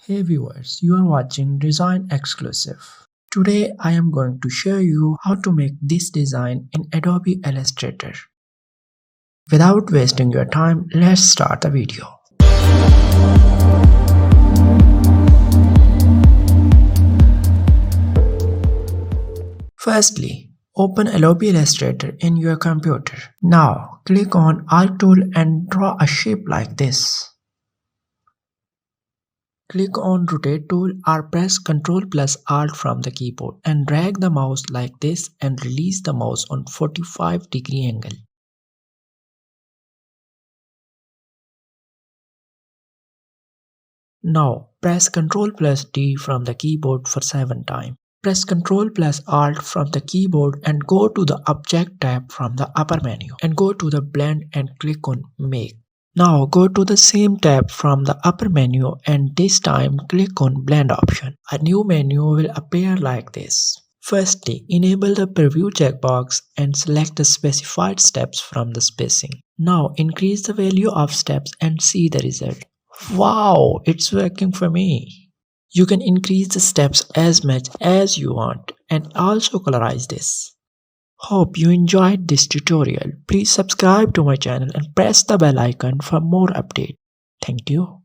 Hey viewers, you are watching Design Exclusive. Today I am going to show you how to make this design in Adobe Illustrator. Without wasting your time, let's start the video. Firstly, open Adobe Illustrator in your computer. Now click on Alt tool and draw a shape like this. Click on Rotate tool or press Ctrl plus Alt from the keyboard and drag the mouse like this and release the mouse on 45-degree angle. Now press Ctrl plus D from the keyboard for 7 times. Press Ctrl plus Alt from the keyboard and go to the Object tab from the upper menu and go to the Blend and click on Make. Now go to the same tab from the upper menu and this time click on Blend option. A new menu will appear like this. Firstly, enable the preview checkbox and select the specified steps from the spacing. Now increase the value of steps and see the result. Wow, it's working for me. You can increase the steps as much as you want and also colorize this. Hope you enjoyed this tutorial. Please subscribe to my channel and press the bell icon for more updates. Thank you.